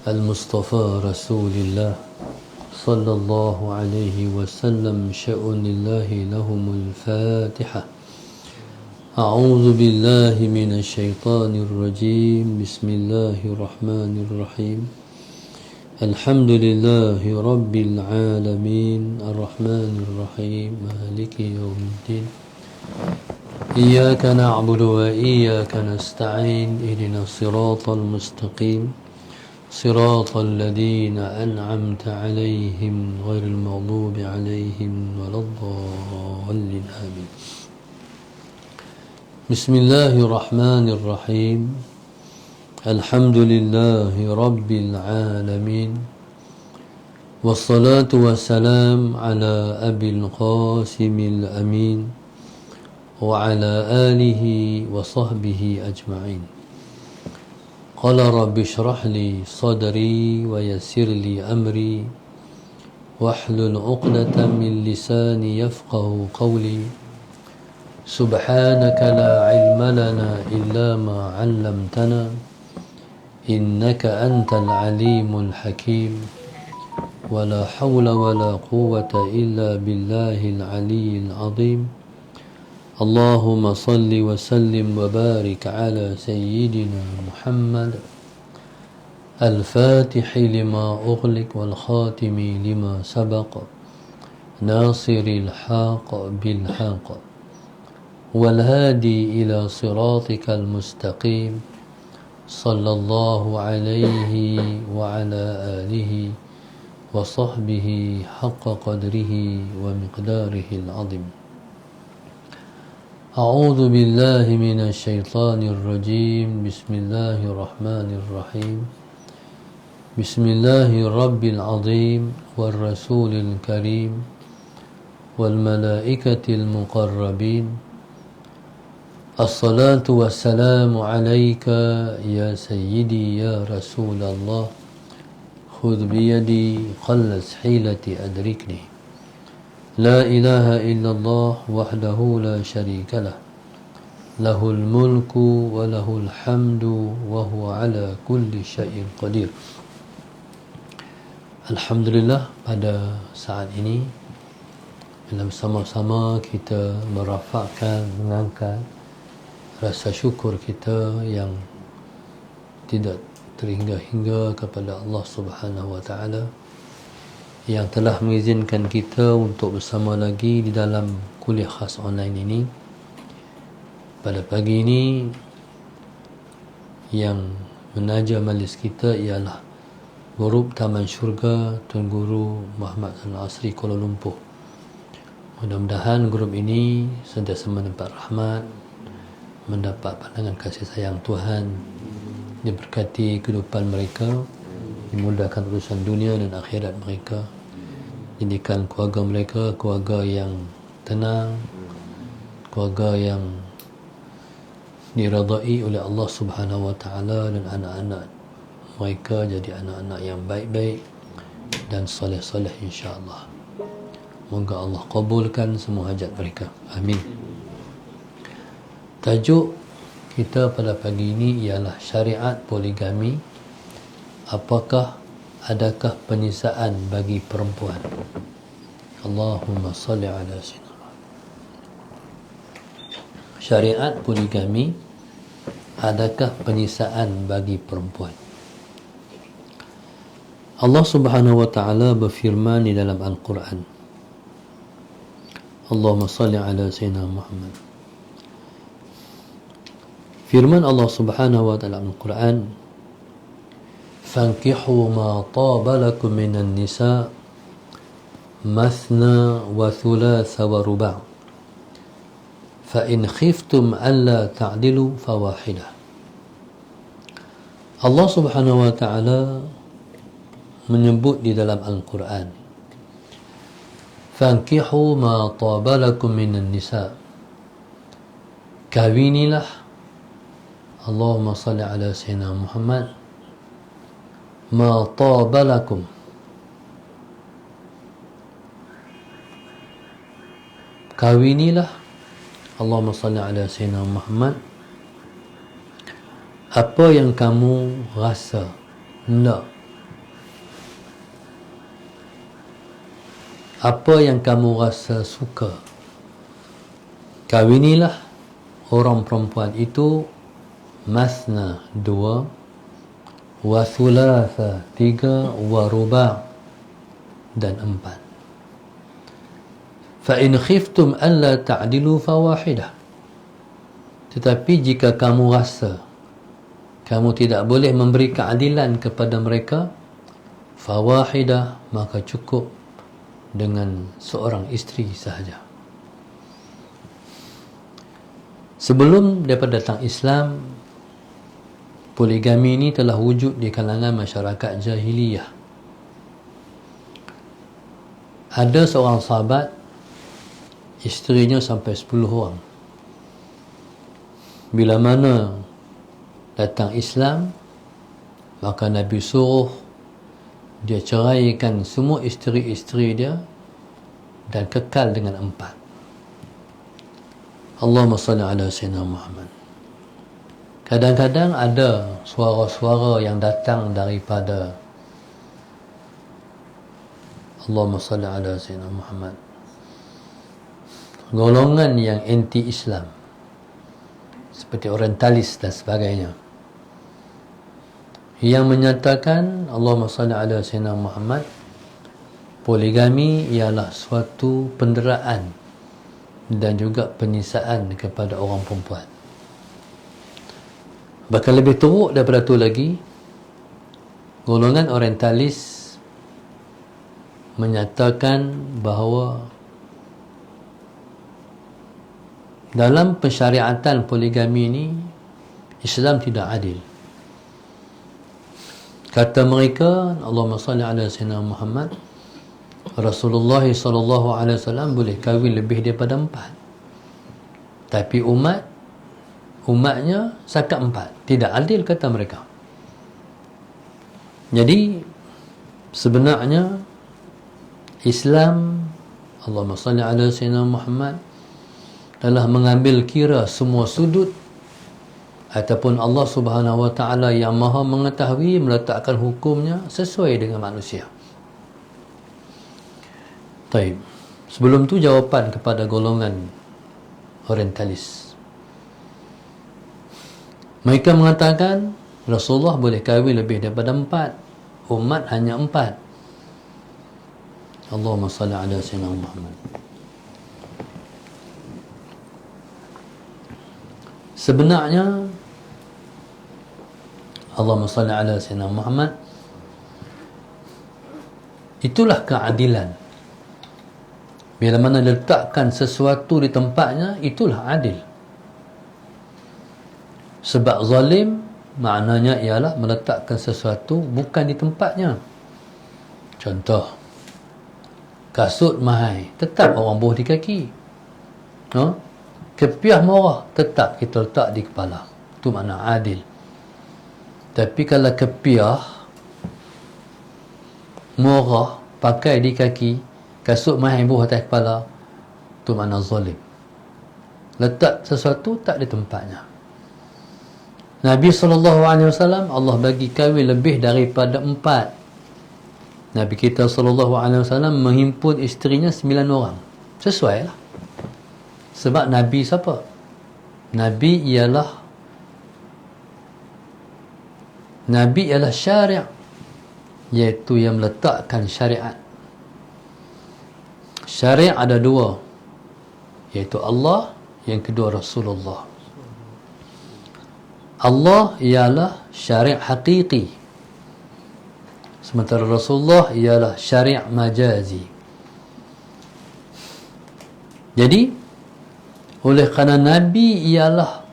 المصطفى رسول الله صلى الله عليه وسلم شأن الله لهم الفاتحة. أعوذ بالله من الشيطان الرجيم. بسم الله الرحمن الرحيم. الحمد لله رب العالمين الرحمن الرحيم مالك يوم الدين. إياك نعبد وإياك نستعين. اهدنا الصراط المستقيم صراط الذين أنعمت عليهم غير المغضوب عليهم ولا الضالين آمين. بسم الله الرحمن الرحيم. الحمد لله رب العالمين والصلاة والسلام على أبي القاسم الأمين وعلى آله وصحبه أجمعين. قال رب اشرح لي صدري ويسر لي أمري واحلل عقدة من لساني يفقه قولي. سبحانك لا علم لنا إلا ما علمتنا إنك أنت العليم الحكيم. ولا حول ولا قوة إلا بالله العلي العظيم. اللهم صل وسلم وبارك على سيدنا محمد الفاتح لما أغلق والخاتم لما سبق ناصر الحق بالحق والهادي إلى صراطك المستقيم صلى الله عليه وعلى آله وصحبه حق قدره ومقداره العظيم. أعوذ بالله من الشيطان الرجيم. بسم الله الرحمن الرحيم. بسم الله الرب العظيم والرسول الكريم والملائكة المقربين. الصلاة والسلام عليك يا سيدي يا رسول الله. خذ بيدي قلت حيلتي أدركني. لا إله إلا الله وحده لا شريك له له الملك وله الحمد وهو على كل شيء قدير. Alhamdulillah, pada saat ini bila bersama-sama kita merafakkan, mengangkat rasa syukur kita yang tidak terhingga-hingga kepada Allah Subhanahu wa taala yang telah mengizinkan kita untuk bersama lagi di dalam kuliah khas online ini. Pada pagi ini yang menaja majlis kita ialah Grup Taman Syurga Tuan Guru Muhammad Al-Asri Kuala Lumpur. Mudah-mudahan grup ini sentiasa mendapat rahmat, mendapat pandangan kasih sayang Tuhan, diberkati kehidupan mereka, dimudahkan urusan dunia dan akhirat mereka, jadikan keluarga mereka keluarga yang tenang, keluarga yang diridai oleh Allah Subhanahu wa taala, dan anak-anak mereka jadi anak-anak yang baik-baik dan soleh-soleh insya-Allah. Moga Allah kabulkan semua hajat mereka. Amin. Tajuk kita pada pagi ini ialah syariat poligami. Adakah penyiksaan bagi perempuan? Allahumma salli ala sayyidina. Syariat poligami, adakah penyiksaan bagi perempuan? Allah Subhanahu wa taala berfirman di dalam Al-Quran. Allahumma salli ala sayyidina Muhammad. Firman Allah Subhanahu wa taala Al-Quran, فانكحوا ما طاب لكم من النساء مثنى وثلاث ورباع فإن خفتم ألا تعدلوا فواحدة. Allah Subhanahu wa taala menyebut di dalam Al-Quran, fankihu ma taba lakum minan nisa, kawinilah, Allahumma salli ala sayyidina Muhammad, ma taba lakum, kawinilah, Allahumma salli ala sayyidina Muhammad, apa yang kamu rasa nak apa yang kamu rasa suka, kawinilah orang perempuan itu, masna 2, wa thulatha 3, wa ruba' dan 4. Fa in khiftum alla ta'dilu fawahidah. Tetapi jika kamu rasa kamu tidak boleh memberi keadilan kepada mereka, fawahidah, maka cukup dengan seorang isteri sahaja. Sebelum daripada datang Islam, poligami ini telah wujud di kalangan masyarakat jahiliyah. Ada seorang sahabat, isterinya sampai 10 orang. Bila mana datang Islam, maka Nabi suruh dia ceraikan semua isteri-isteri dia dan kekal dengan 4. Allahumma salli ala Sayyidina Muhammad. Kadang-kadang ada suara-suara yang datang daripada Allahumma salli ala Sayyidina Muhammad, golongan yang anti-Islam seperti orientalis dan sebagainya, yang menyatakan Allahumma salli ala Sayyidina Muhammad, poligami ialah suatu penderaan dan juga penyiksaan kepada orang perempuan. Bahkan lebih teruk daripada itu lagi, golongan orientalis menyatakan bahawa dalam pensyariatan poligami ini Islam tidak adil. Kata mereka, Allahumma salli ala Sayyidina Muhammad, Rasulullah SAW boleh kahwin lebih daripada 4, tapi umatnya setakat 4. Tidak adil, kata mereka. Jadi sebenarnya Islam, Allahumma salli ala Sayyidina Muhammad, telah mengambil kira semua sudut, ataupun Allah Subhanahu wa Ta'ala yang maha mengetahui meletakkan hukumnya sesuai dengan manusia. Baik. Sebelum tu jawapan kepada golongan orientalis. Mereka mengatakan Rasulullah boleh kahwin lebih daripada 4, umat hanya 4. Allahumma salli ala Sayyidina Muhammad. Sebenarnya Allahumma salli ala Sayyidina Muhammad, itulah keadilan. Bila mana letakkan sesuatu di tempatnya, itulah adil. Sebab zalim maknanya ialah meletakkan sesuatu bukan di tempatnya. Contoh, kasut mahal, tetap orang buah di kaki. Kepiah murah, tetap kita letak di kepala. Itu makna adil. Tapi kalau kepiah murah pakai di kaki, kasut mahal buah atas kepala, itu makna zalim. Letak sesuatu tak di tempatnya. Nabi SAW, Allah bagi kahwin lebih daripada 4. Nabi kita SAW menghimpun isterinya 9 orang. Sesuai lah. Sebab Nabi siapa? Nabi ialah syariat, iaitu yang meletakkan syariat. Syariat ada 2, iaitu Allah, yang kedua Rasulullah. Allah ialah syariat hakiki, sementara Rasulullah ialah syariat majazi. Jadi oleh kerana Nabi ialah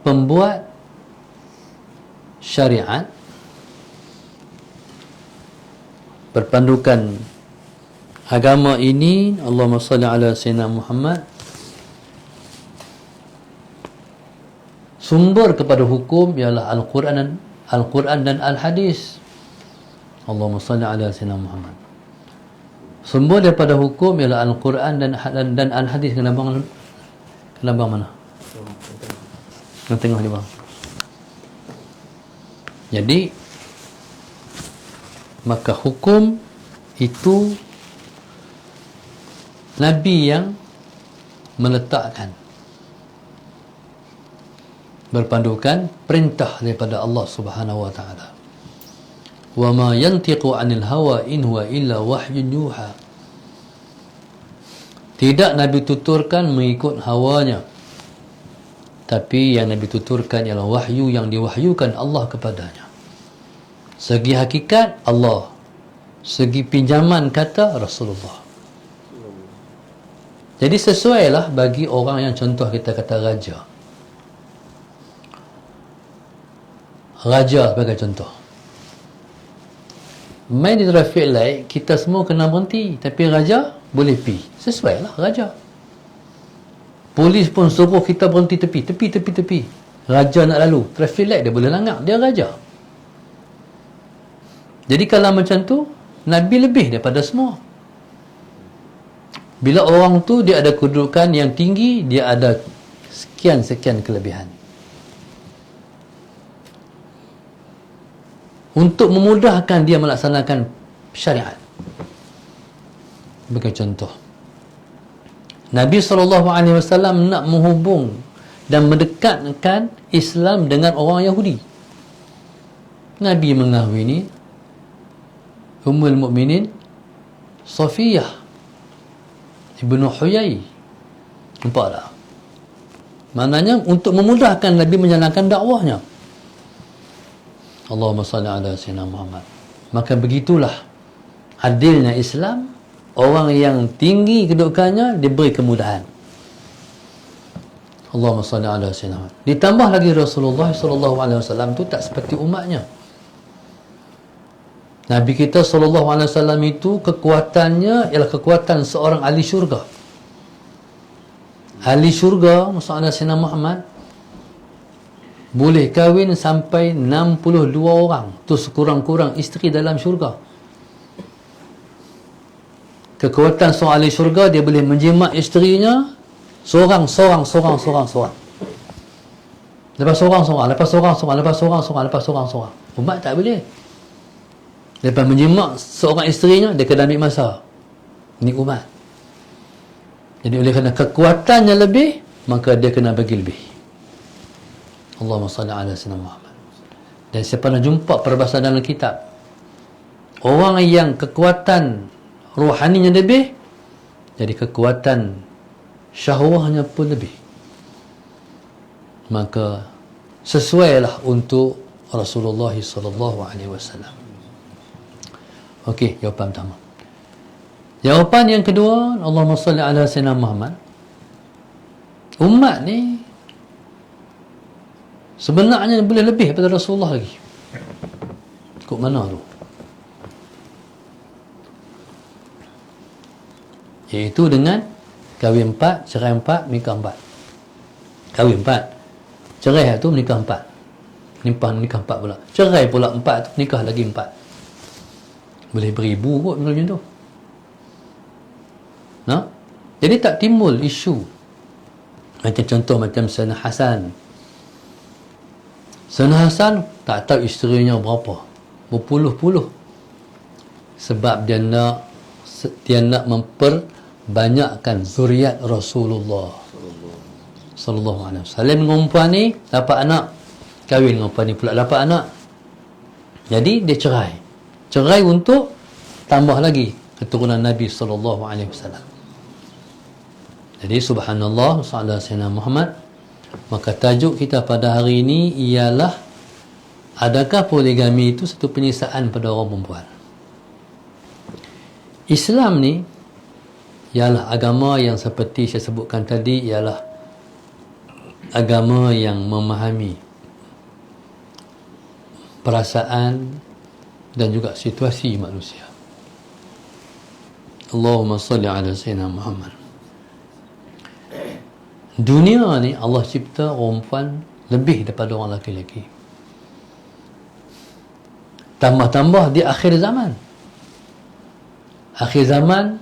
pembuat syariat, berpandukan agama ini, Allahumma salli ala Sayyidina Muhammad, sumber kepada hukum ialah Al-Quran dan Al-Hadis. Allahumma salli ala Sayyidina Muhammad. Sumber daripada hukum ialah Al-Quran dan Al-Hadis. Kelabang mana? Yang tengah ni bang. Jadi maka hukum itu Nabi yang meletakkan, berpandukan perintah daripada Allah Subhanahu wa taala. Wa ma yantiqu 'anil hawa in huwa illa wahyun yuha. Tidak Nabi tuturkan mengikut hawanya, tapi yang Nabi tuturkan ialah wahyu yang diwahyukan Allah kepadanya. Segi hakikat Allah, segi pinjaman kata Rasulullah. Jadi sesuailah bagi orang yang, contoh kita kata raja. Raja sebagai contoh, main di traffic light, kita semua kena berhenti, tapi raja boleh pi. Sesuailah raja. Polis pun suruh kita berhenti tepi. Raja nak lalu, traffic light dia boleh langgar, dia raja. Jadi kalau macam tu, Nabi lebih daripada semua. Bila orang tu dia ada kedudukan yang tinggi, dia ada sekian-sekian kelebihan. Untuk memudahkan dia melaksanakan syariat. Sebagai contoh, Nabi SAW nak menghubung dan mendekatkan Islam dengan orang Yahudi. Nabi mengahwini Ummul Mukminin Safiyah Ibnu Huyai. Nampak tak? Maknanya untuk memudahkan Nabi menjalankan dakwahnya. Allahumma salli ala sayyidina Muhammad. Maka begitulah adilnya Islam. Orang yang tinggi kedudukannya diberi kemudahan. Allahumma salli ala sayyidina Muhammad. Ditambah lagi Rasulullah SAW tu tak seperti umatnya. Nabi kita SAW itu kekuatannya ialah kekuatan seorang ahli syurga. Ahli syurga, maksudnya Sayyidina Muhammad, boleh kahwin sampai 62 orang. Tu sekurang-kurang isteri dalam syurga. Kekuatan seorang ahli syurga, dia boleh menjimat isterinya seorang. Lepas seorang. Umat tak boleh. Lepas menjimat seorang isterinya, dia kena ambil masa. Ini umat. Jadi oleh kerana kekuatannya lebih, maka dia kena bagi lebih. Allahumma salli ala sayyidina Muhammad. Dan saya pernah jumpa perbahasan dalam kitab, orang yang kekuatan rohaninya lebih, jadi kekuatan syahwahnya pun lebih. Maka sesuailah untuk Rasulullah SAW. Okey, jawapan pertama. Jawapan yang kedua, Allahumma salli ala sayyidina Muhammad. Umat ni sebenarnya boleh lebih daripada Rasulullah lagi. Kok mana tu? Iaitu dengan kahwin 4, cerai 4, nikah 4. Kahwin 4, cerai tu nikah 4. Nikah 4 pula. Cerai pula 4 tu, nikah lagi 4. Boleh beribu kot macam tu. Nah? Jadi tak timbul isu. Macam contoh macam Sayyidina Hasan. Sayyidina Hasan tak tahu isterinya berapa. Berpuluh-puluh. Sebab dia nak memperbanyakkan zuriat Rasulullah sallallahu alaihi wasallam. Dengan perempuan ni dapat anak, kahwin dengan perempuan ni pula dapat anak. Jadi dia cerai untuk tambah lagi keturunan Nabi sallallahu alaihi wasallam. Jadi subhanallah sallallahu alaihi Muhammad. Maka tajuk kita pada hari ini ialah, adakah poligami itu satu penyiksaan pada orang perempuan? Islam ni ialah agama yang seperti saya sebutkan tadi, ialah agama yang memahami perasaan dan juga situasi manusia. Allahumma salli ala sayyidina Muhammad. Dunia ni Allah cipta perempuan lebih daripada orang lelaki-lelaki. Tambah-tambah di akhir zaman. Akhir zaman,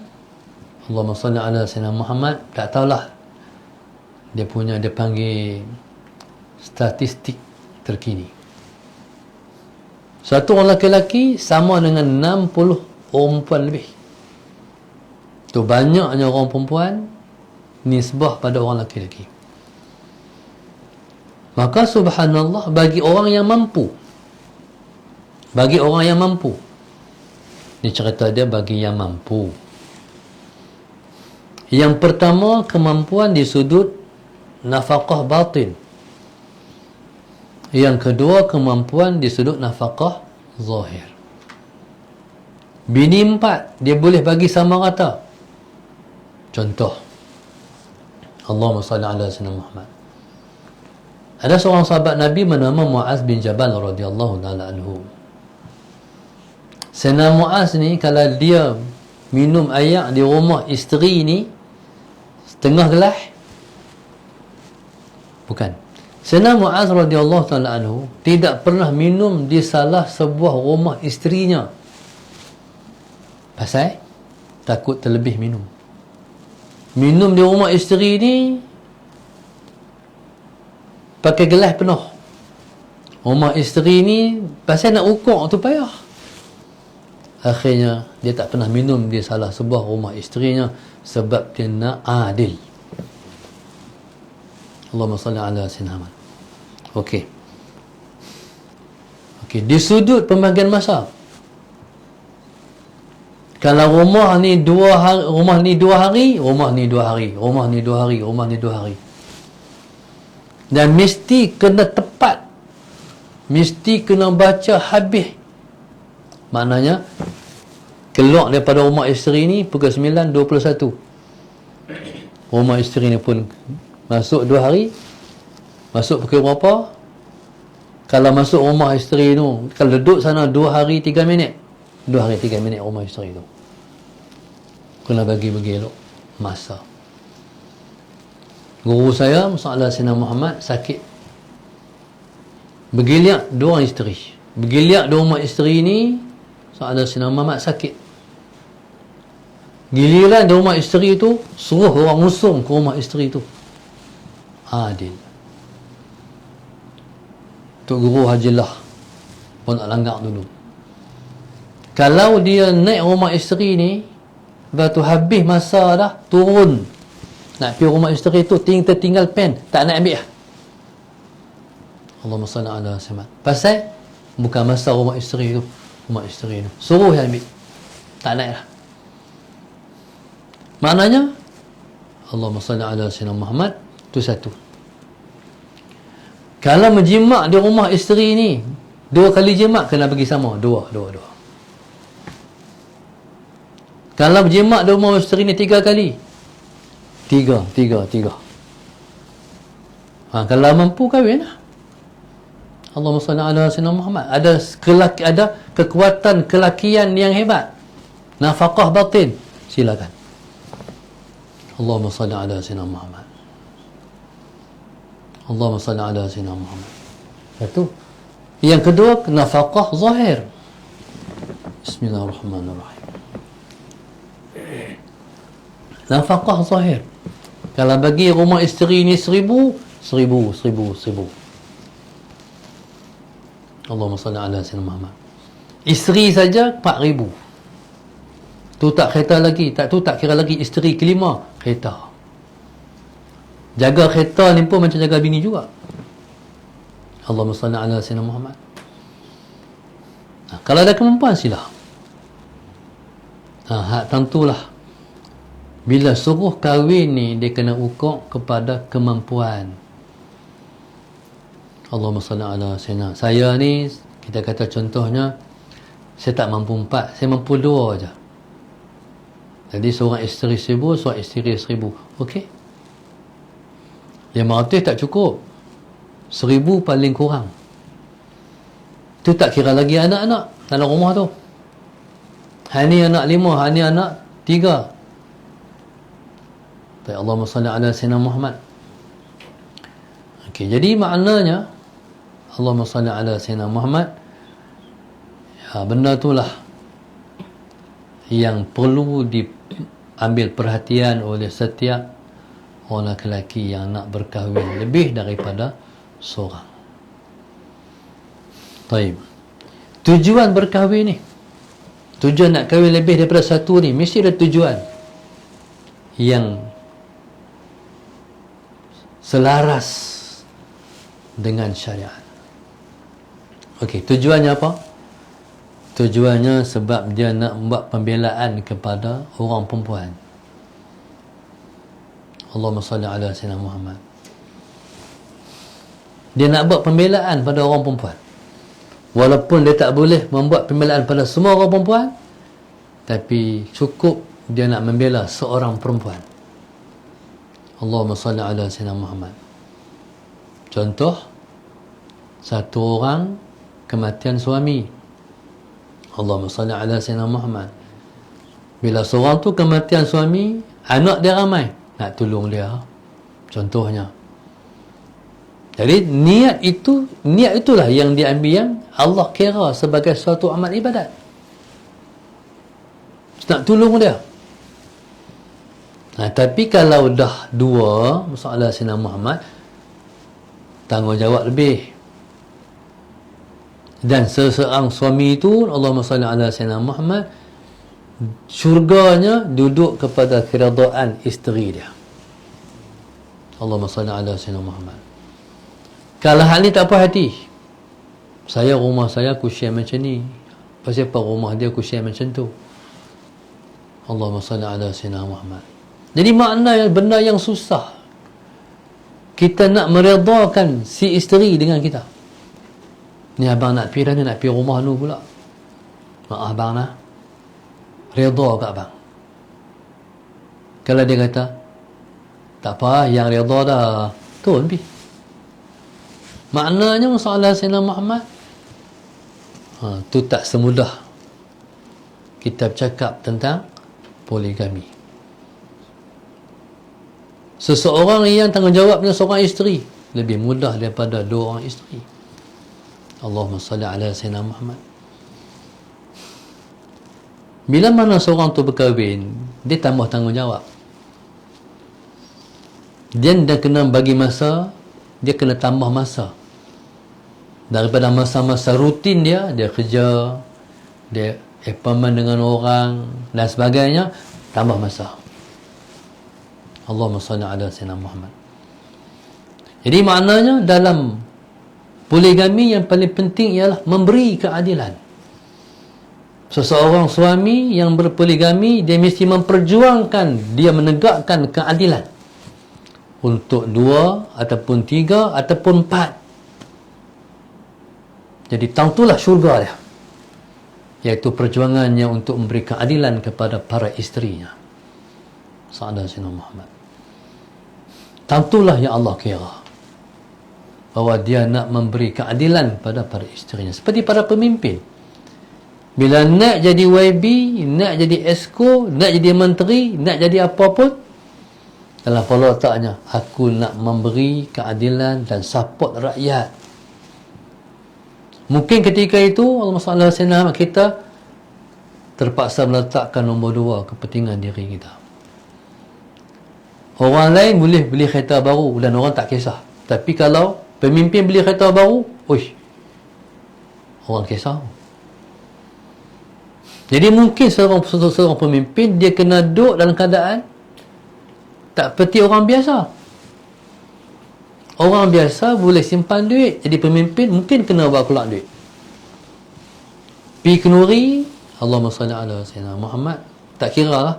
Allahumma salli ala sayyidina Muhammad, tak tahulah dia panggil statistik terkini. Satu orang lelaki sama dengan 60 perempuan lebih. Tu banyaknya orang perempuan nisbah pada orang lelaki-lelaki. Maka subhanallah, bagi orang yang mampu, ni cerita dia bagi yang mampu. Yang pertama, kemampuan di sudut nafkah batin. Yang kedua, kemampuan di sudut nafkah zahir. Bini 4 dia boleh bagi sama rata. Contoh, Allahumma salli ala sayyidina Muhammad. Ada seorang sahabat Nabi bernama Muaz bin Jabal radhiyallahu taala anhu. Sayyidina Muaz ni kalau dia minum air di rumah isteri ni setengah gelas, bukan, Sayyidina Muaz radhiyallahu taala anhu tidak pernah minum di salah sebuah rumah isterinya. Pasal takut terlebih minum. Minum di rumah isteri ni pakai gelas penuh. Rumah isteri ni pasal nak ukur tu payah. Akhirnya dia tak pernah minum di salah sebuah rumah isterinya sebab dia nak adil. Allahumma salli ala sayyidina Muhammad. Okey. Di sudut pembagian masa, kalau rumah ni 2 hari, rumah ni 2 hari, rumah ni 2 hari, rumah ni 2 hari, rumah ni 2 hari. Dan mesti kena tepat. Mesti kena baca habis. Maknanya keluar daripada rumah isteri ni pukul 9.21. Rumah isteri ni pun masuk 2 hari. Masuk pukul berapa? Kalau masuk rumah isteri tu, kalau duduk sana 2 hari 3 minit, 2 hari 3 minit rumah isteri tu. Kena bagi elok masa. Guru saya, Masalah Sayyidina Muhammad, sakit. Bergiliat 2 orang isteri. Bergiliat 2 rumah isteri ni, Masalah Sayyidina Muhammad sakit. Giliran 2 rumah isteri tu, suruh orang usung ke rumah isteri tu. Adil. Tok Guru Hajilah pun nak langgar dulu. Kalau dia naik rumah isteri ni, lepas tu habis masa dah, turun nak pergi rumah isteri tu, tertinggal pen, tak nak ambil lah. Allahumma salli ala sayyidina. Pasal bukan masa rumah isteri tu. Rumah isteri tu suruh yang ambil, tak nak lah. Maknanya Allahumma salli ala sayyidina Muhammad tu satu. Kalau menjimak di rumah isteri ni 2 kali jimak, kena bagi sama 2. Kalau berjimak di rumah isteri ni 3 kali, 3. Kalau mampu kahwin lah. Allahumma salli ala sayyidina Muhammad. Ada kekuatan kelakian yang hebat, nafkah batin, silakan. Allahumma salli ala sayyidina Muhammad. Allahumma salli ala sayyidina Muhammad. Satu. Yang kedua, nafkah zahir. Bismillahirrahmanirrahim. Nafkah zahir. Kalau bagi rumah isteri ni 1,000. Allahumma salli ala sayyidina Muhammad. Isteri saja 4,000. Tu tak kereta lagi, tu tak kira lagi isteri kelima, kereta. Jaga kereta ni pun macam jaga bini juga. Allahumma salli ala sayyidina Muhammad. Kalau ada kemampuan, sila. Hak tentulah. Bila suruh kahwin ni, dia kena ukur kepada kemampuan. Allahumma salli ala sayyidina. Saya ni, kita kata contohnya, saya tak mampu 4, saya mampu 2 aja. Jadi seorang isteri 1,000, seorang isteri 1,000. Okey. 500 tak cukup. 1,000 paling kurang. Tu tak kira lagi anak-anak dalam rumah tu. Hani anak 5, hani anak 3. Baik, Allahumma salli ala sayyidina Muhammad. Okey, jadi maknanya Allahumma salli ala sayyidina Muhammad, ya, benda itulah yang perlu diambil perhatian oleh setiap orang lelaki yang nak berkahwin lebih daripada seorang. Baik. Tujuan berkahwin ni, tujuan nak kahwin lebih daripada satu ni, mesti ada tujuan. yang selaras dengan syariat. Okey, tujuannya apa? Tujuannya sebab dia nak buat pembelaan kepada orang perempuan. Allahumma salli ala sayyidina Muhammad. Dia nak buat pembelaan pada orang perempuan. Walaupun dia tak boleh membuat pembelaan pada semua orang perempuan, tapi cukup dia nak membela seorang perempuan. Allahumma salli ala sayyidina Muhammad. Contoh, satu orang kematian suami. Allahumma salli ala sayyidina Muhammad. Bila seorang tu kematian suami, anak dia ramai, nak tolong dia. Contohnya. Jadi niat itulah yang diambil, yang Allah kira sebagai suatu amal ibadat. Nak tolong dia. Tapi kalau dah dua, masalah Sayyidina Muhammad, tanggungjawab lebih. Dan seseorang suami itu, Allahumma salli ala Sayyidina Muhammad, syurganya duduk kepada keridaan isteri dia. Allahumma salli ala Sayyidina Muhammad. Kalau hal ni tak puas hati, saya rumah saya aku share macam ni, pasal apa rumah dia aku share macam tu. Allahumma salli ala Sayyidina Muhammad. Jadi makna benda yang susah, kita nak meredakan si isteri dengan kita. Ni abang nak pergi dah, ni nak pergi rumah lu pula. Maaf abang nak reda kat abang. Kalau dia kata tak apa, yang reda dah, turun pergi. Maknanya masalah Sayyidina Muhammad, tu tak semudah kita bercakap tentang poligami. Seseorang yang tanggungjawabnya seorang isteri lebih mudah daripada dua orang isteri. Allahumma salli ala Sayyidina Muhammad. Bila mana seorang tu berkahwin, dia tambah tanggungjawab. Dia kena bagi masa, dia kena tambah masa. Daripada masa-masa rutin dia kerja, dia appointment dengan orang dan sebagainya, tambah masa. Allahumma salli ala Sayyidina Muhammad. Jadi maknanya dalam poligami yang paling penting ialah memberi keadilan. Seseorang suami yang berpoligami, dia mesti memperjuangkan, dia menegakkan keadilan untuk 2 ataupun 3 ataupun 4. Jadi tentulah syurga dia, iaitu perjuangannya untuk memberi keadilan kepada para isterinya. Sahadat Sayyidina Muhammad. Tentulah yang Allah kira bahawa dia nak memberi keadilan pada para isterinya. Seperti para pemimpin, bila nak jadi YB, nak jadi esko, nak jadi menteri, nak jadi apa pun, dalam kepala otaknya, aku nak memberi keadilan dan support rakyat. Mungkin ketika itu Allah SWT, kita terpaksa meletakkan nombor 2 kepentingan diri kita. Orang lain boleh beli kereta baru dan orang tak kisah. Tapi kalau pemimpin beli kereta baru, orang kisah. Jadi mungkin seorang pemimpin, dia kena duduk dalam keadaan tak seperti orang biasa. Orang biasa boleh simpan duit, jadi pemimpin mungkin kena bawa keluar duit. Pergi kenuri, Allahumma salli ala Sayyidina Muhammad, tak kira lah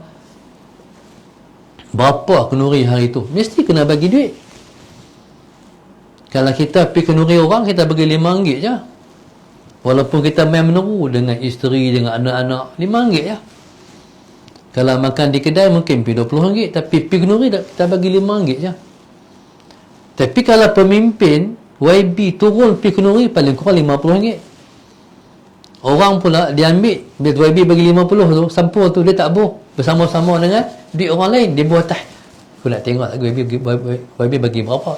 berapa kenuri hari tu, mesti kena bagi duit. Kalau kita pergi kenuri orang, kita bagi RM5 je. Walaupun kita main meneru dengan isteri, dengan anak-anak, RM5 je. Kalau makan di kedai mungkin pergi RM20, tapi pergi kenuri kita bagi RM5 je. Tapi kalau pemimpin YB turun pergi kenuri, paling kurang RM50. Orang pula dia ambil, bila YB bagi 50 tu, sampul tu dia tak buh bersama-sama dengan duit orang lain, dia buat atas. Aku nak tengok lagi YB bagi berapa.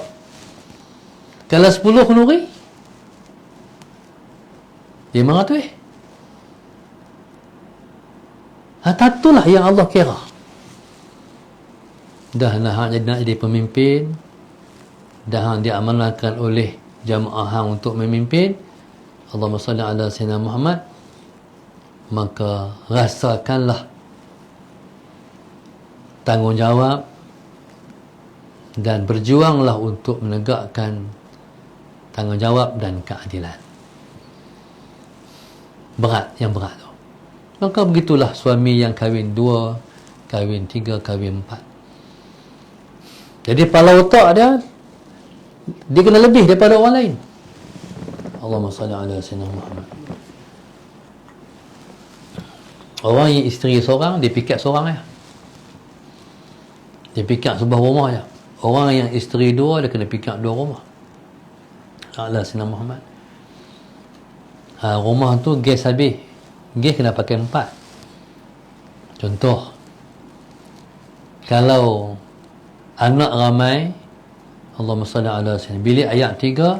Kalau 10 kenuri, RM500. Tentulah yang Allah kira. Dah nak jadi pemimpin, dah diamanahkan oleh jamaah hang untuk memimpin, Allahumma salli ala Sayyidina Muhammad, maka rasakanlah tanggungjawab dan berjuanglah untuk menegakkan tanggungjawab dan keadilan. Berat, yang berat tu. Maka begitulah suami yang kahwin 2, kahwin 3, kahwin 4. Jadi kepala otak dia kena lebih daripada orang lain. Allahumma salli ala sayyidina Muhammad. Orang yang isteri seorang, dia pikat seorang ya. Dia pikat sebuah rumah je. Orang yang isteri 2, dia kena pikat 2 rumah. Ala sayyidina Muhammad. Rumah tu gas habis, gas kena pakai 4. Contoh, kalau anak ramai, Allahumma salli ala sayyidina, bilik ayak 3,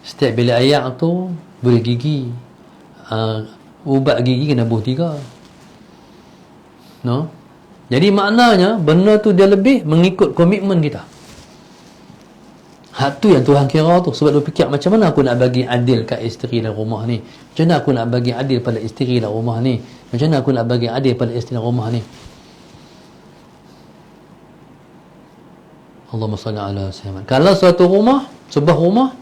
setiap bilik ayak tu boleh gigi, ubat gigi kena buh 3. No? Jadi maknanya benda tu dia lebih mengikut komitmen kita. Hak tu yang Tuhan kira tu. Sebab dia fikir macam mana aku nak bagi adil kat isteri dan rumah ni, macam mana aku nak bagi adil pada isteri dan rumah ni, macam mana aku nak bagi adil pada isteri dan rumah ni. Allahumma salli ala sayyidina. Kalau suatu rumah, sebuah rumah,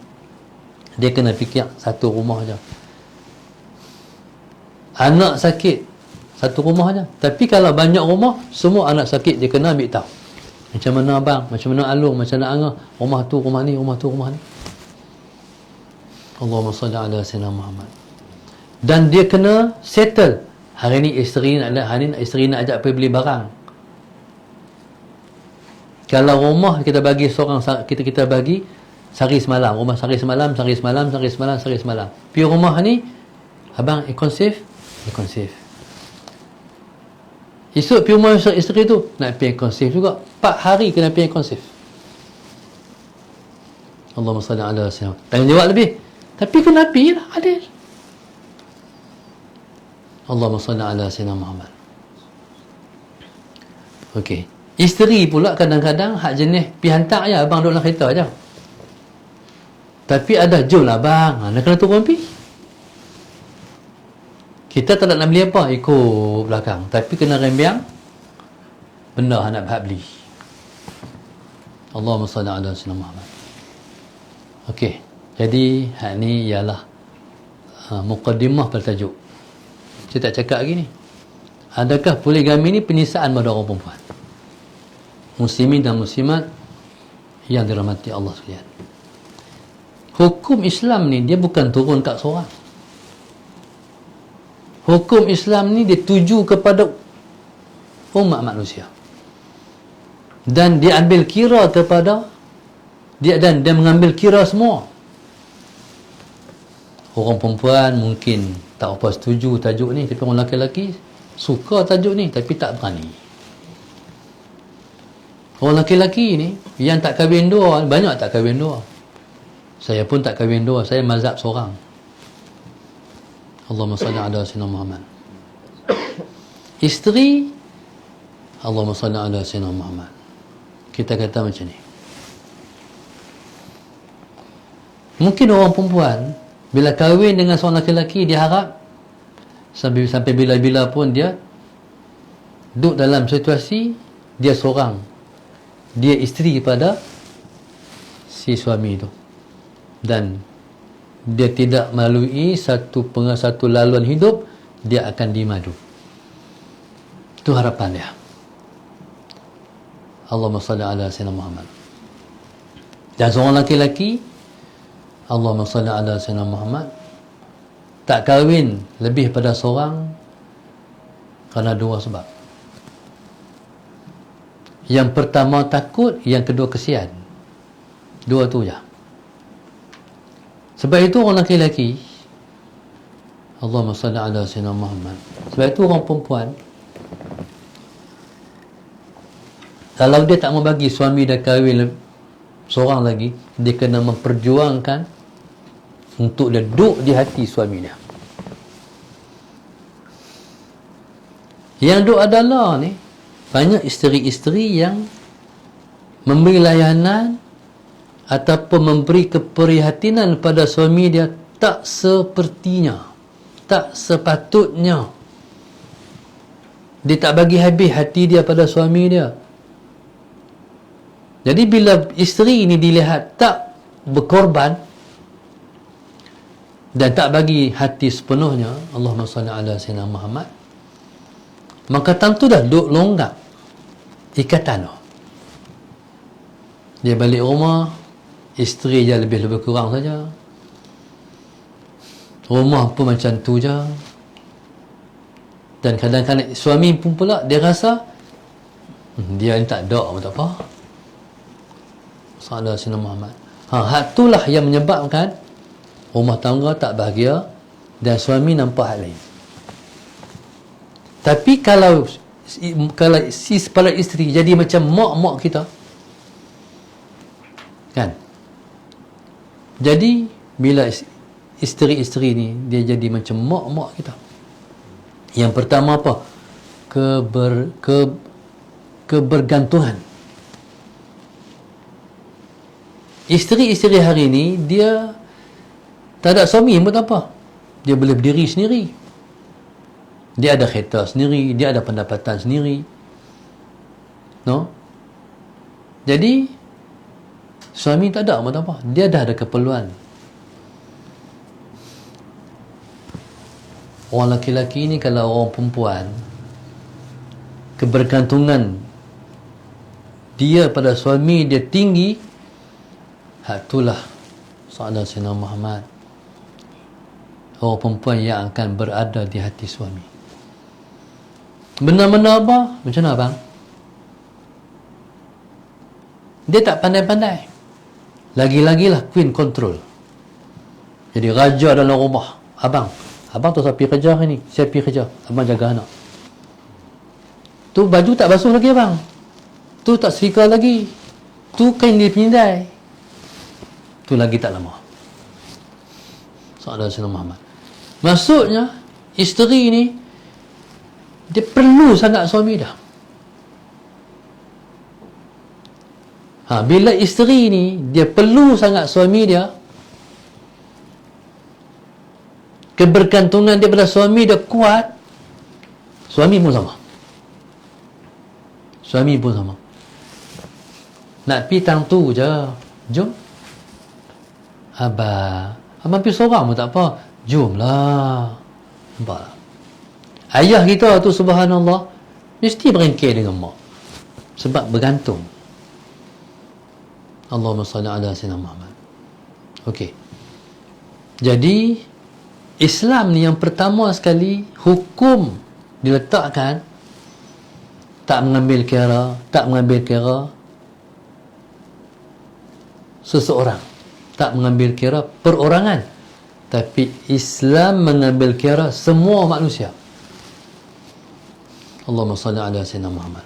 dia kena fikir satu rumah je. Anak sakit, satu rumah je. Tapi kalau banyak rumah, semua anak sakit dia kena ambil tahu. Macam mana abang, macam mana Alung, macam mana Angah, rumah tu, rumah ni, rumah tu, rumah ni. Allahumma salli ala sayyidina Muhammad. Dan dia kena settle. Hari ni isteri nak ajak pergi beli barang. Kalau rumah kita bagi seorang, kita bagi sehari semalam, rumah sehari semalam. Pergi rumah ni, abang ikon safe. Esok pergi rumah isteri tu, nak pergi ikon safe juga. 4 hari kena pergi ikon safe. Allahumma salli ala sayyidina. Tanggungjawab lebih. Tapi kena pergi lah, adil. Allahumma salli ala sayyidina Muhammad. Okey. Isteri pula kadang-kadang hak jenis pergi hantar je, abang duduk dalam kereta je. Tapi ada, jom lah abang, nak kena turun pergi. Kita tak nak beli apa, ikut belakang. Tapi kena rembiang benda nak beli. Allahumma salli ala sayyidina Muhammad. Okey. Jadi hak ni ialah muqaddimah pada tajuk. Saya tak cakap lagi ni. Adakah poligami ni penyiksaan pada orang perempuan? Muslimin dan muslimat yang dirahmati Allah sekalian. Hukum Islam ni dia bukan turun kat seorang. Hukum Islam ni dia tuju kepada umat manusia. Dan dia ambil kira kepada dia mengambil kira semua. Orang perempuan mungkin tak apa setuju tajuk ni, tapi orang lelaki suka tajuk ni tapi tak berani. Orang lelaki ni yang tak kahwin 2, banyak tak kahwin 2. Saya pun tak kahwin 2, saya mazhab seorang. Allahumma salli ala sayyidina Muhammad. Isteri, Allahumma salli ala sayyidina Muhammad. Kita kata macam ni. Mungkin orang perempuan bila kahwin dengan seorang lelaki, dia harap sampai bila-bila pun dia duduk dalam situasi dia seorang, dia isteri pada si suami itu, dan dia tidak melalui satu laluan hidup, dia akan dimadu. Itu harapan dia. Allahumma salli ala sayyidina Muhammad. Dan seorang lelaki, Allahumma salli ala sayyidina Muhammad, tak kahwin lebih pada seorang kerana 2 sebab. Yang pertama takut, yang kedua kesian. 2 tu je. Sebab itu orang lelaki, Allahumma salli ala sayyidina Muhammad. Sebab itu orang perempuan, kalau dia tak mau bagi suami dah kahwin seorang lagi, dia kena memperjuangkan untuk dia duduk di hati suami dia. Yang duduk adalah ni, banyak isteri-isteri yang memberi layanan ataupun memberi keprihatinan pada suami dia tak sepertinya, tak sepatutnya. Dia tak bagi habis hati dia pada suami dia. Jadi bila isteri ini dilihat tak berkorban dan tak bagi hati sepenuhnya, Allahumma salli ala sayyidina Muhammad, maka tentu dah duk longgak ikatan tu. Dia balik rumah, isteri je lebih-lebih kurang saja. Rumah pun macam tu je. Dan kadang-kadang suami pun pula dia rasa dia ni tak ada pun tak apa. Sallallahu alaihi Muhammad. Hak itulah yang menyebabkan rumah tangga tak bahagia dan suami nampak hal lain. Tapi kalau si kepala isteri jadi macam mak-mak kita, kan? Jadi bila isteri-isteri ni dia jadi macam mak-mak kita. Yang pertama apa? Kebergantungan. Isteri-isteri hari ni dia tak ada suami pun tak apa. Dia boleh berdiri sendiri. Dia ada kereta sendiri, dia ada pendapatan sendiri. No? Jadi suami tak ada pun tak apa. Dia dah ada keperluan. Orang lelaki ni kalau orang perempuan, kebergantungan dia pada suami dia tinggi, hak itulah Sahabat Sayyidina Muhammad, orang perempuan yang akan berada di hati suami. Benar-benar apa? Macam mana abang? Dia tak pandai-pandai. Lagi-lagilah queen control. Jadi raja dalam rumah. Abang tu saya pergi kerja hari ni, saya pergi kerja, abang jaga anak. Tu baju tak basuh lagi abang, tu tak setrika lagi, tu kain dia pindai, tu lagi tak lama. Sallallahu alaihi Muhammad. Maksudnya isteri ni dia perlu sangat suami dah. Bila isteri ni dia perlu sangat suami dia, kebergantungan dia pada suami dia kuat, suami pun sama. Suami pun sama. Nak pergi tang tu je, jom. Abang pergi seorang pun tak apa, jomlah. Nampak tak? Ayah kita tu subhanallah mesti berengkir dengan mak, sebab bergantung. Allahumma salli ala sayyidina Muhammad. Okey. Jadi Islam ni yang pertama sekali hukum diletakkan tak mengambil kira seseorang, tak mengambil kira perorangan, tapi Islam mengambil kira semua manusia. Allahumma salli ala sayyidina Muhammad.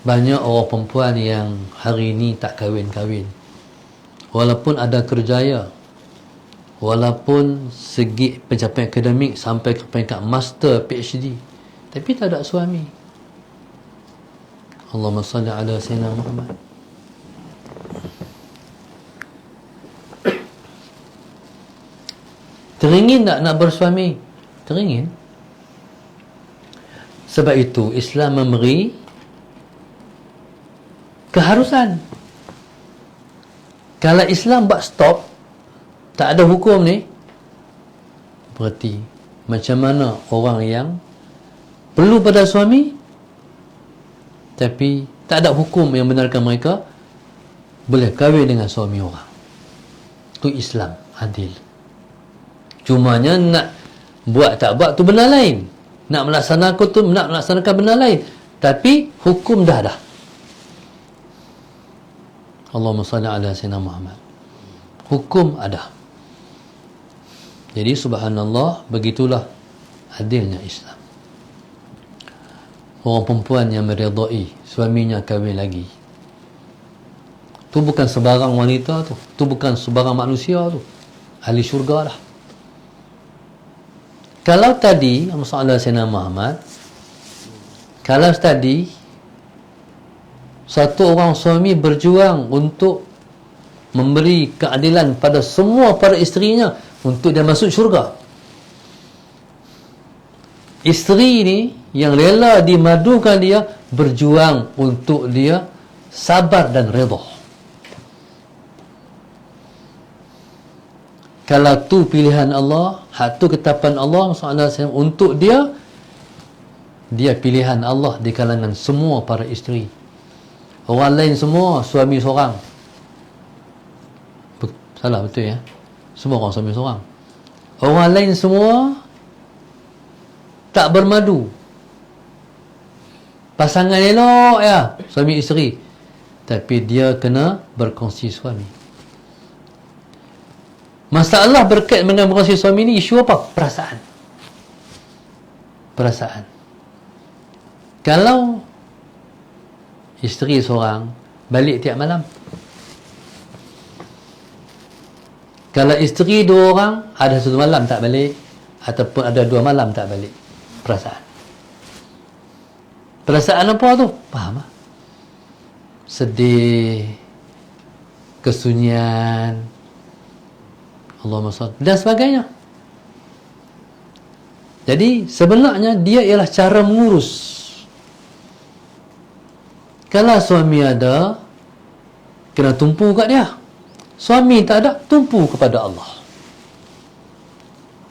Banyak orang perempuan yang hari ini tak kahwin-kahwin, walaupun ada kerjaya, walaupun segi pencapaian akademik sampai ke peringkat master, PhD, tapi tak ada suami. Allahumma salli ala sayyidina Muhammad. Teringin tak nak bersuami? Teringin. Sebab itu Islam memberi keharusan. Kalau Islam buat stop, tak ada hukum ni, berarti macam mana orang yang perlu pada suami tapi tak ada hukum yang benarkan mereka boleh kahwin dengan suami orang. Itu Islam adil. Cumanya nak buat tak buat tu benar lain, nak melaksanakan benar lain, tapi hukum dah. Allahumma salli ala sayyidina Muhammad. Hukum ada. Jadi subhanallah, begitulah adilnya Islam. Orang perempuan yang meredai suaminya kahwin lagi, tu bukan sebarang wanita tu, tu bukan sebarang manusia tu, ahli syurga lah. Kalau tadi Allahumma sayyidina Muhammad, kalau tadi satu orang suami berjuang untuk memberi keadilan pada semua para isterinya untuk dia masuk syurga, isteri ni yang rela dimadukan dia, berjuang untuk dia sabar dan redha. Kalau tu pilihan Allah, hak tu ketetapan Allah SWT untuk dia, dia pilihan Allah di kalangan semua para isteri. Orang lain semua suami seorang. Salah betul ya? Semua orang suami seorang. Orang lain semua tak bermadu. Pasangan elok ya, suami isteri. Tapi dia kena berkongsi suami. Masalah berkait dengan berkongsi suami ni isu apa? Perasaan. Perasaan. Kalau isteri seorang balik tiap malam, kalau isteri dua orang, ada satu malam tak balik, ataupun ada dua malam tak balik. Perasaan. Perasaan apa tu? Faham tak? Sedih, kesunyian, Allahumma salli, dan sebagainya. Jadi sebenarnya dia ialah cara mengurus. Kalau suami ada, kena tumpu kat dia. Suami tak ada, tumpu kepada Allah.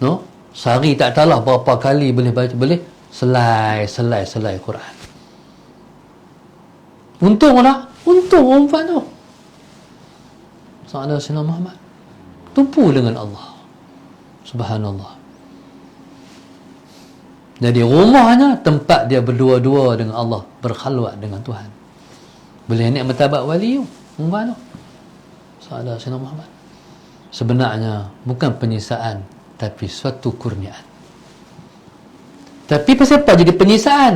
No? Sehari tak tahulah berapa kali boleh baca, boleh selai Quran. Untung tak? Untung perempuan tu. Sallallahu alaihi Muhammad. Tumpu dengan Allah. Subhanallah. Jadi rumahnya tempat dia berdua-dua dengan Allah, berkhalwat dengan Tuhan. Boleh naik martabat wali tu, perempuan tu. Sallallahu alaihi Muhammad. Sebenarnya bukan penyiksaan, tapi suatu kurniaan. Tapi pasal apa jadi penyiksaan?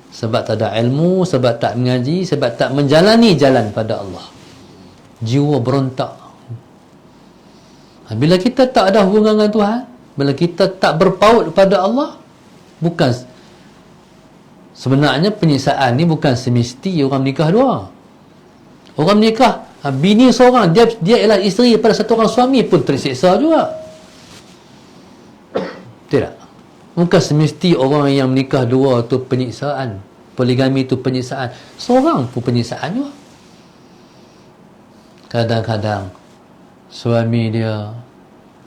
Sebab tak ada ilmu, sebab tak mengaji, sebab tak menjalani jalan pada Allah. Jiwa berontak. Bila kita tak ada hubungan dengan Tuhan, bila kita tak berpaut pada Allah, bukan, sebenarnya penyiksaan ni bukan semesti orang menikah dua. Orang menikah, bini seorang, dia ialah isteri pada satu orang suami pun tersiksa juga. Tidak. Bukan semesti orang yang menikah dua tu penyiksaan. Poligami tu penyiksaan. Seorang pun penyiksaan juga. Kadang-kadang suami dia,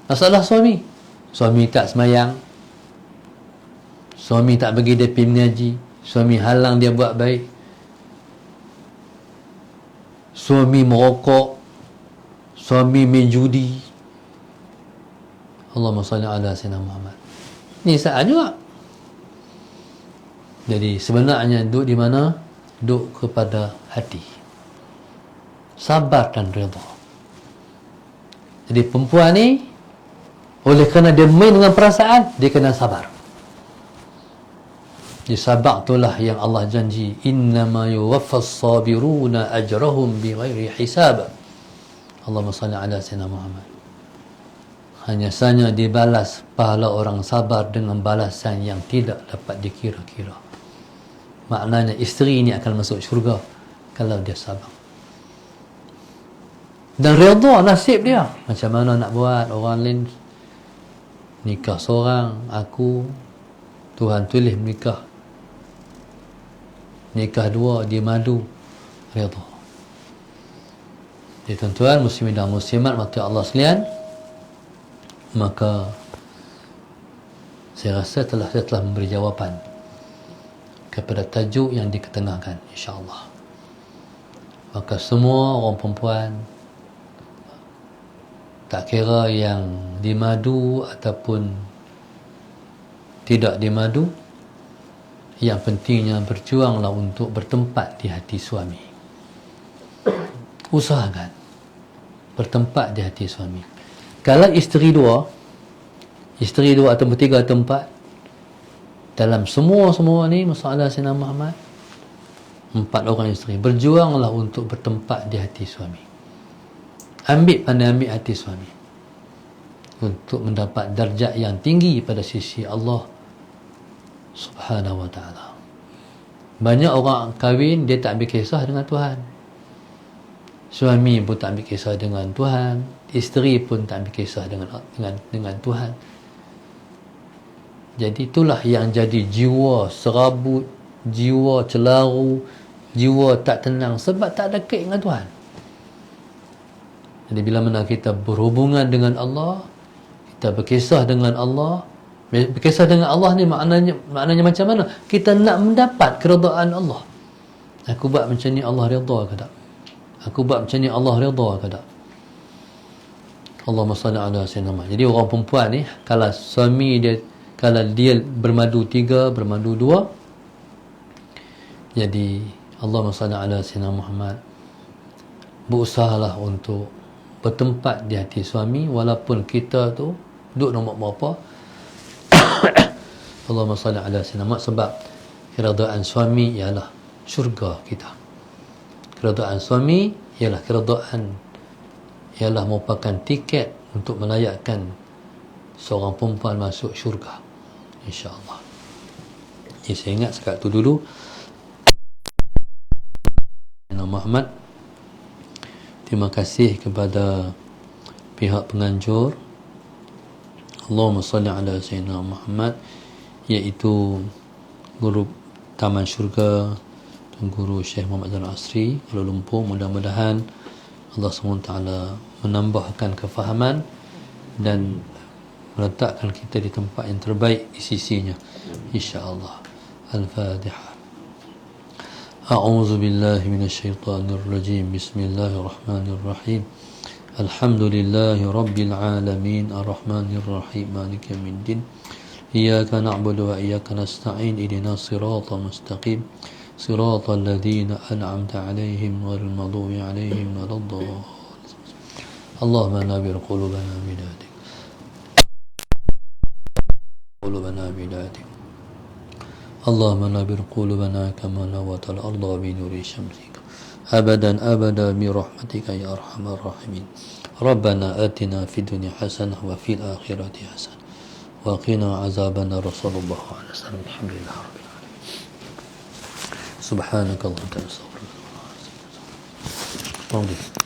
masalah suami tak semayang, suami tak bagi dia pergi mengaji, suami halang dia buat baik, suami merokok, suami main judi. Allahumma salli ala sayyidina Muhammad. Ni saat juga. Jadi sebenarnya duduk di mana? Duduk kepada hati. Sabar dan redha. Jadi perempuan ni, oleh kerana dia main dengan perasaan, dia kena sabar. Jadi sabar itulah yang Allah janji, innama yuwaffas sabiruna ajrahum bighairi hisab. Allahumma salli ala sayyidina Muhammad. Hanya saja dibalas pahala orang sabar dengan balasan yang tidak dapat dikira-kira. Maknanya isteri ini akan masuk syurga kalau dia sabar. Dan redha nasib dia. Macam mana nak buat? Orang lain nikah seorang, aku Tuhan tulis menikah. Nikah dua, dia madu, redha. Jadi tuan-tuan, muslimin dan muslimat mati Allah sekalian, maka saya rasa saya telah memberi jawapan kepada tajuk yang diketengahkan, insya-Allah. Maka semua orang perempuan, tak kira yang dimadu ataupun tidak dimadu, yang pentingnya berjuanglah untuk bertempat di hati suami. Usahakan bertempat di hati suami. Kalau isteri dua atau bertiga tempat, dalam semua ni, masalah Sayyidina Muhammad, 4 orang isteri, berjuanglah untuk bertempat di hati suami. Pandai ambil hati suami untuk mendapat darjat yang tinggi pada sisi Allah Subhanahu wa ta'ala. Banyak orang kahwin, dia tak ambil kisah dengan Tuhan. Suami pun tak ambil kisah dengan Tuhan, isteri pun tak ambil kisah dengan Tuhan. Jadi itulah yang jadi jiwa serabut, jiwa celaru, jiwa tak tenang sebab tak ada kait dengan Tuhan. Jadi bila mana kita berhubungan dengan Allah, kita berkisah dengan Allah. Berkisah dengan Allah ni maknanya macam mana? Kita nak mendapat keredaan Allah. Aku buat macam ni Allah redha ke tak? Aku buat macam ni Allah redha ke tak? Allahumma salli ala sayyidina Muhammad. Jadi orang perempuan ni, kalau suami dia, kalau dia bermadu 3, bermadu 2, jadi Allahumma salli ala sayyidina Muhammad, berusahalah untuk bertempat di hati suami walaupun kita tu duduk nombor berapa. Allahumma salli ala sayyidina Muhammad, sebab keredaan suami ialah syurga kita. Keredaan suami ialah merupakan tiket untuk melayakkan seorang perempuan masuk syurga, insya-Allah. Jadi saya ingat sekat tu dulu Muhammad. Terima kasih kepada pihak penganjur Allahumma salli ala sayyidina Muhammad, iaitu guru Taman Syurga Tuan Guru Syekh Muhammad Zainal Asri Kuala Lumpur. Mudah-mudahan Allah SWT menambahkan kefahaman dan meletakkan kita di tempat yang terbaik di sisinya, insya-Allah. Al-Fatihah. A'udzu billahi minasyaitonir rajim. Bismillahirrahmanirrahim. Alhamdulillahi rabbil alamin, arrahmanir rahim, maliki yaumiddin. Iyyaka na'budu wa iyyaka nasta'in. Ihdinas siratal mustaqim. Siratal ladzina an'amta 'alaihim ghairil maghdubi 'alaihim waladdallin. Allahumma nawwir qulubana bidatik. Qulubana bidatik. Allahumma nawwir qulubana kama nawwartal arda bi nuri syamsika. Abadan abada bi rahmatika ya arhamar rahimin. Rabbana atina fid dunya hasanah wa fil akhirati hasanah wa qina azabannar. Sallallahu alaihi wasallam. Alhamdulillah rabbil alamin. Subhanakallahumma wa bihamdika.